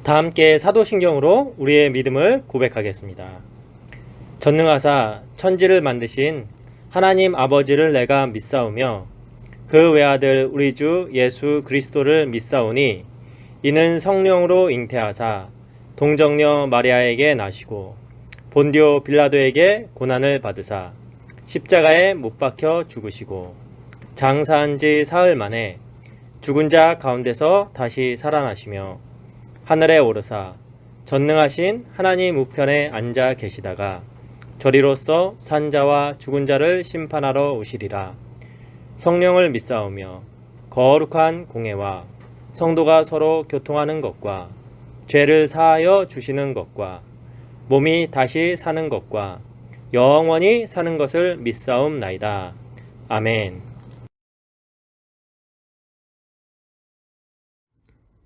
다 함께 사도신경으로 우리의 믿음을 고백하겠습니다. 전능하사 천지를 만드신 하나님 아버지를 내가 믿사오며 그 외아들 우리 주 예수 그리스도를 믿사오니 이는 성령으로 잉태하사 동정녀 마리아에게 나시고 본디오 빌라도에게 고난을 받으사 십자가에 못 박혀 죽으시고 장사한 지 사흘 만에 죽은 자 가운데서 다시 살아나시며 하늘에 오르사 전능하신 하나님 우편에 앉아 계시다가 저리로서 산 자와 죽은 자를 심판하러 오시리라. 성령을 믿사오며 거룩한 공회와 성도가 서로 교통하는 것과 죄를 사하여 주시는 것과 몸이 다시 사는 것과 영원히 사는 것을 믿사옵나이다. 아멘.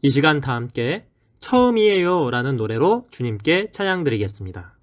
이 시간 다 함께 처음이에요 라는 노래로 주님께 찬양 드리겠습니다.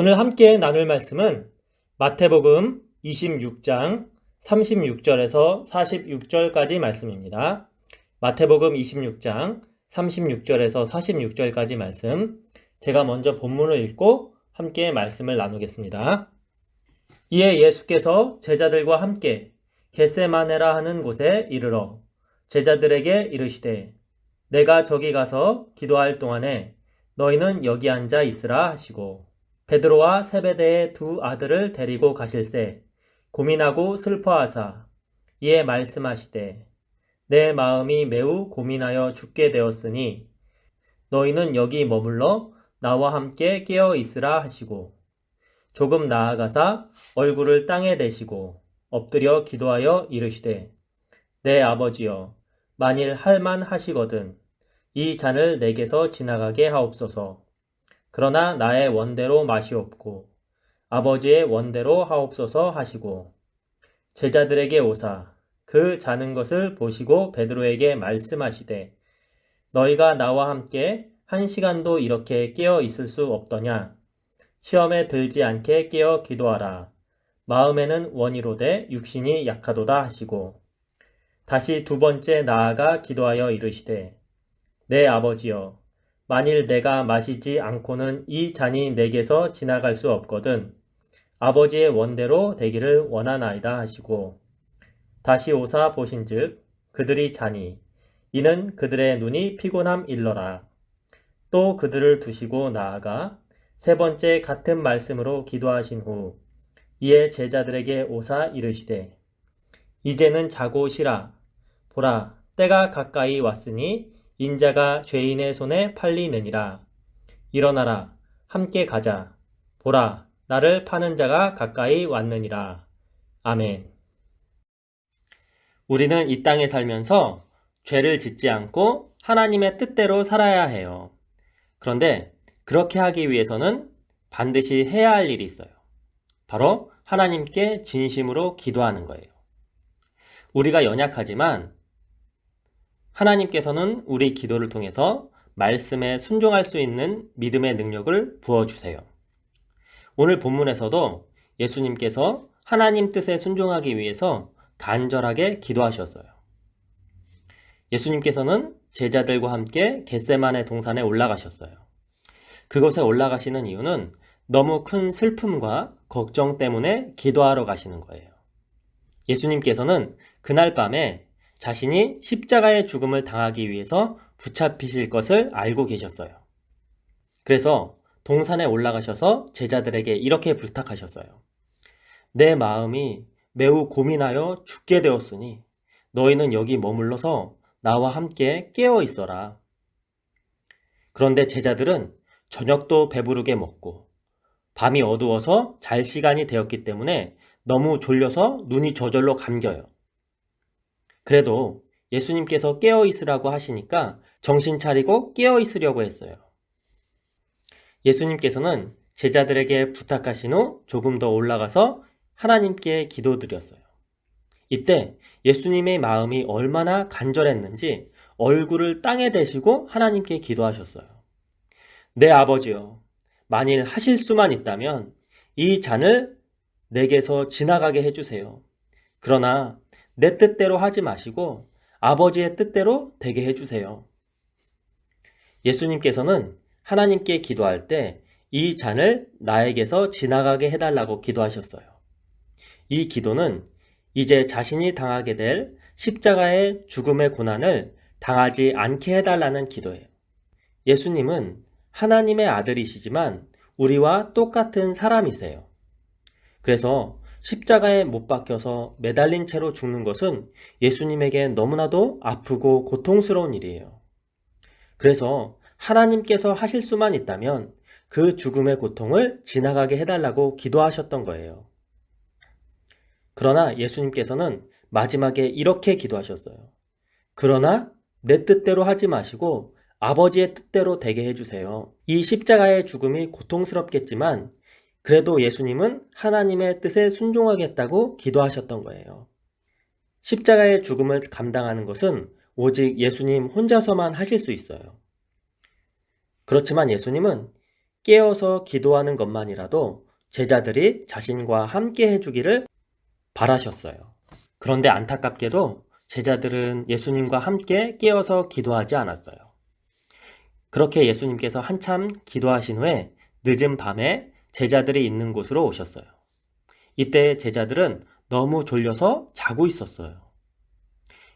오늘 함께 나눌 말씀은 마태복음 26장 36절에서 46절까지 말씀입니다. 마태복음 26장 36절에서 46절까지 말씀, 제가 먼저 본문을 읽고 함께 말씀을 나누겠습니다. 이에 예수께서 제자들과 함께 겟세마네라 하는 곳에 이르러 제자들에게 이르시되 내가 저기 가서 기도할 동안에 너희는 여기 앉아 있으라 하시고 베드로와 세베대의 두 아들을 데리고 가실새 고민하고 슬퍼하사 이에 말씀하시되 내 마음이 매우 고민하여 죽게 되었으니 너희는 여기 머물러 나와 함께 깨어 있으라 하시고 조금 나아가사 얼굴을 땅에 대시고 엎드려 기도하여 이르시되 내 아버지여 만일 할만 하시거든 이 잔을 내게서 지나가게 하옵소서. 그러나 나의 원대로 마시옵고 아버지의 원대로 하옵소서 하시고 제자들에게 오사 그 자는 것을 보시고 베드로에게 말씀하시되 너희가 나와 함께 1시간도 이렇게 깨어 있을 수 없더냐. 시험에 들지 않게 깨어 기도하라. 마음에는 원이로되 육신이 약하도다 하시고 다시 두 번째 나아가 기도하여 이르시되 내 아버지여 만일 내가 마시지 않고는 이 잔이 내게서 지나갈 수 없거든 아버지의 원대로 되기를 원하나이다 하시고 다시 오사 보신즉 그들이 자니 이는 그들의 눈이 피곤함 일러라. 또 그들을 두시고 나아가 세 번째 같은 말씀으로 기도하신 후 이에 제자들에게 오사 이르시되 이제는 자고 쉬라. 보라 때가 가까이 왔으니 인자가 죄인의 손에 팔리느니라. 일어나라 함께 가자. 보라 나를 파는 자가 가까이 왔느니라. 아멘. 우리는 이 땅에 살면서 죄를 짓지 않고 하나님의 뜻대로 살아야 해요. 그런데 그렇게 하기 위해서는 반드시 해야 할 일이 있어요. 바로 하나님께 진심으로 기도하는 거예요. 우리가 연약하지만 하나님께서는 우리 기도를 통해서 말씀에 순종할 수 있는 믿음의 능력을 부어주세요. 오늘 본문에서도 예수님께서 하나님 뜻에 순종하기 위해서 간절하게 기도하셨어요. 예수님께서는 제자들과 함께 겟세마네 동산에 올라가셨어요. 그곳에 올라가시는 이유는 너무 큰 슬픔과 걱정 때문에 기도하러 가시는 거예요. 예수님께서는 그날 밤에 자신이 십자가의 죽음을 당하기 위해서 붙잡히실 것을 알고 계셨어요. 그래서 동산에 올라가셔서 제자들에게 이렇게 부탁하셨어요. 내 마음이 매우 고민하여 죽게 되었으니 너희는 여기 머물러서 나와 함께 깨어 있어라. 그런데 제자들은 저녁도 배부르게 먹고 밤이 어두워서 잘 시간이 되었기 때문에 너무 졸려서 눈이 저절로 감겨요. 그래도 예수님께서 깨어 있으라고 하시니까 정신 차리고 깨어 있으려고 했어요. 예수님께서는 제자들에게 부탁하신 후 조금 더 올라가서 하나님께 기도드렸어요. 이때 예수님의 마음이 얼마나 간절했는지 얼굴을 땅에 대시고 하나님께 기도하셨어요. 내 아버지여, 만일 하실 수만 있다면 이 잔을 내게서 지나가게 해주세요. 그러나 내 뜻대로 하지 마시고 아버지의 뜻대로 되게 해주세요. 예수님께서는 하나님께 기도할 때 이 잔을 나에게서 지나가게 해달라고 기도하셨어요. 이 기도는 이제 자신이 당하게 될 십자가의 죽음의 고난을 당하지 않게 해달라는 기도예요. 예수님은 하나님의 아들이시지만 우리와 똑같은 사람이세요. 그래서 십자가에 못 박혀서 매달린 채로 죽는 것은 예수님에게 너무나도 아프고 고통스러운 일이에요. 그래서 하나님께서 하실 수만 있다면 그 죽음의 고통을 지나가게 해달라고 기도하셨던 거예요. 그러나 예수님께서는 마지막에 이렇게 기도하셨어요. 그러나 내 뜻대로 하지 마시고 아버지의 뜻대로 되게 해주세요. 이 십자가의 죽음이 고통스럽겠지만 그래도 예수님은 하나님의 뜻에 순종하겠다고 기도하셨던 거예요. 십자가의 죽음을 감당하는 것은 오직 예수님 혼자서만 하실 수 있어요. 그렇지만 예수님은 깨어서 기도하는 것만이라도 제자들이 자신과 함께 해주기를 바라셨어요. 그런데 안타깝게도 제자들은 예수님과 함께 깨어서 기도하지 않았어요. 그렇게 예수님께서 한참 기도하신 후에 늦은 밤에 제자들이 있는 곳으로 오셨어요. 이때 제자들은 너무 졸려서 자고 있었어요.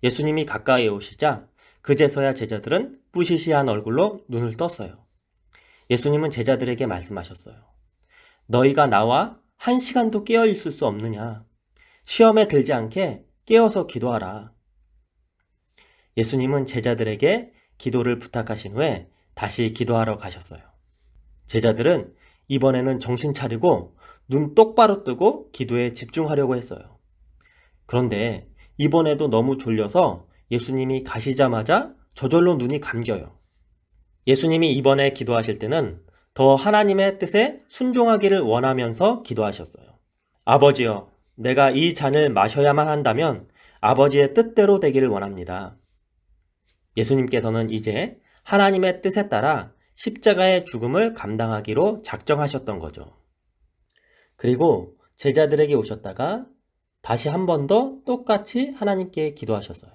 예수님이 가까이 오시자 그제서야 제자들은 뿌시시한 얼굴로 눈을 떴어요. 예수님은 제자들에게 말씀하셨어요. 너희가 나와 1시간도 깨어 있을 수 없느냐? 시험에 들지 않게 깨어서 기도하라. 예수님은 제자들에게 기도를 부탁하신 후에 다시 기도하러 가셨어요. 제자들은 이번에는 정신 차리고 눈 똑바로 뜨고 기도에 집중하려고 했어요. 그런데 이번에도 너무 졸려서 예수님이 가시자마자 저절로 눈이 감겨요. 예수님이 이번에 기도하실 때는 더 하나님의 뜻에 순종하기를 원하면서 기도하셨어요. 아버지여, 내가 이 잔을 마셔야만 한다면 아버지의 뜻대로 되기를 원합니다. 예수님께서는 이제 하나님의 뜻에 따라 십자가의 죽음을 감당하기로 작정하셨던 거죠. 그리고 제자들에게 오셨다가 다시 한 번 더 똑같이 하나님께 기도하셨어요.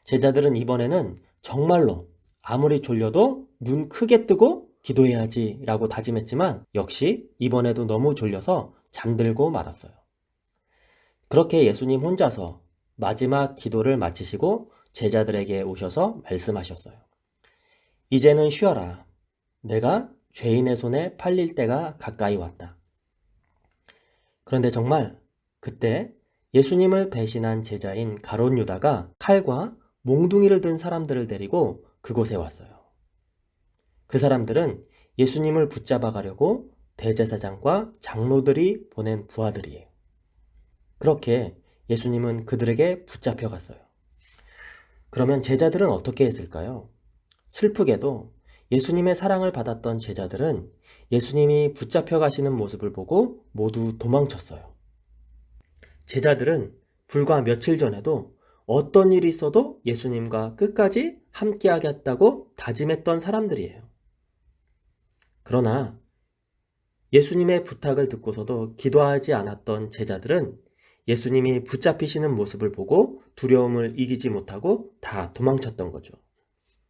제자들은 이번에는 정말로 아무리 졸려도 눈 크게 뜨고 기도해야지 라고 다짐했지만 역시 이번에도 너무 졸려서 잠들고 말았어요. 그렇게 예수님 혼자서 마지막 기도를 마치시고 제자들에게 오셔서 말씀하셨어요. 이제는 쉬어라. 내가 죄인의 손에 팔릴 때가 가까이 왔다. 그런데 정말 그때 예수님을 배신한 제자인 가롯 유다가 칼과 몽둥이를 든 사람들을 데리고 그곳에 왔어요. 그 사람들은 예수님을 붙잡아 가려고 대제사장과 장로들이 보낸 부하들이에요. 그렇게 예수님은 그들에게 붙잡혀 갔어요. 그러면 제자들은 어떻게 했을까요? 슬프게도 예수님의 사랑을 받았던 제자들은 예수님이 붙잡혀 가시는 모습을 보고 모두 도망쳤어요. 제자들은 불과 며칠 전에도 어떤 일이 있어도 예수님과 끝까지 함께하겠다고 다짐했던 사람들이에요. 그러나 예수님의 부탁을 듣고서도 기도하지 않았던 제자들은 예수님이 붙잡히시는 모습을 보고 두려움을 이기지 못하고 다 도망쳤던 거죠.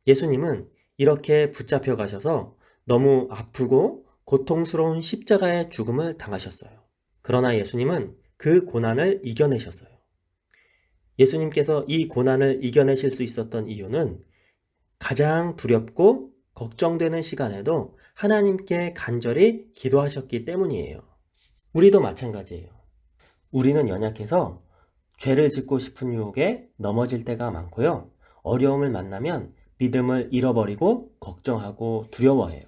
예수님은 이렇게 붙잡혀 가셔서 너무 아프고 고통스러운 십자가의 죽음을 당하셨어요. 그러나 예수님은 그 고난을 이겨내셨어요. 예수님께서 이 고난을 이겨내실 수 있었던 이유는 가장 두렵고 걱정되는 시간에도 하나님께 간절히 기도하셨기 때문이에요. 우리도 마찬가지예요. 우리는 연약해서 죄를 짓고 싶은 유혹에 넘어질 때가 많고요. 어려움을 만나면 믿음을 잃어버리고 걱정하고 두려워해요.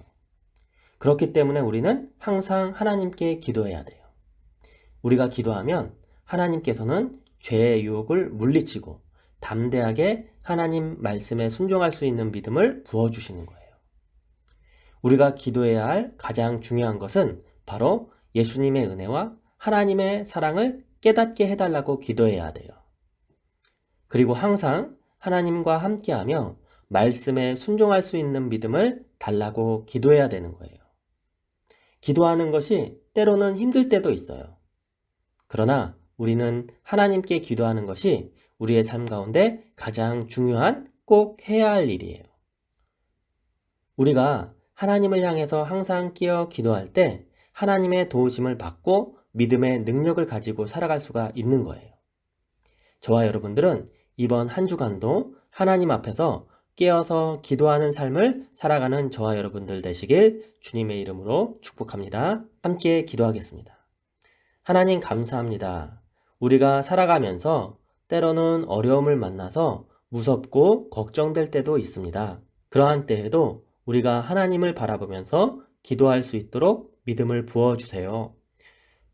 그렇기 때문에 우리는 항상 하나님께 기도해야 돼요. 우리가 기도하면 하나님께서는 죄의 유혹을 물리치고 담대하게 하나님 말씀에 순종할 수 있는 믿음을 부어주시는 거예요. 우리가 기도해야 할 가장 중요한 것은 바로 예수님의 은혜와 하나님의 사랑을 깨닫게 해달라고 기도해야 돼요. 그리고 항상 하나님과 함께하며 말씀에 순종할 수 있는 믿음을 달라고 기도해야 되는 거예요. 기도하는 것이 때로는 힘들 때도 있어요. 그러나 우리는 하나님께 기도하는 것이 우리의 삶 가운데 가장 중요한 꼭 해야 할 일이에요. 우리가 하나님을 향해서 항상 끼어 기도할 때 하나님의 도우심을 받고 믿음의 능력을 가지고 살아갈 수가 있는 거예요. 저와 여러분들은 이번 한 주간도 하나님 앞에서 깨어서 기도하는 삶을 살아가는 저와 여러분들 되시길 주님의 이름으로 축복합니다. 함께 기도하겠습니다. 하나님 감사합니다. 우리가 살아가면서 때로는 어려움을 만나서 무섭고 걱정될 때도 있습니다. 그러한 때에도 우리가 하나님을 바라보면서 기도할 수 있도록 믿음을 부어주세요.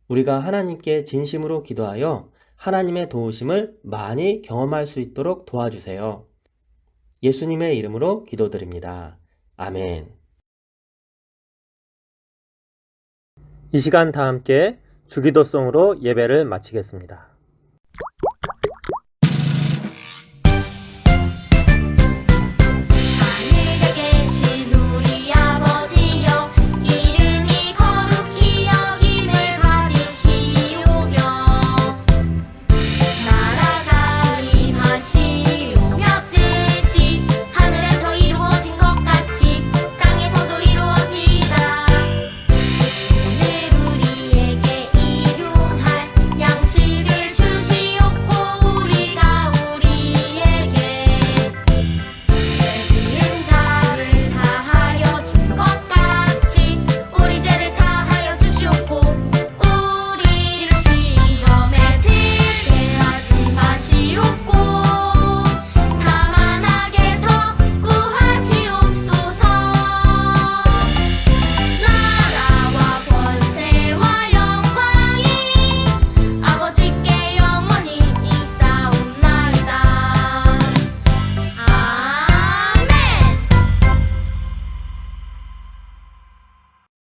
우리가 하나님께 진심으로 기도하여 하나님의 도우심을 많이 경험할 수 있도록 도와주세요. 예수님의 이름으로 기도드립니다. 아멘. 이 시간 다 함께 주기도송으로 예배를 마치겠습니다.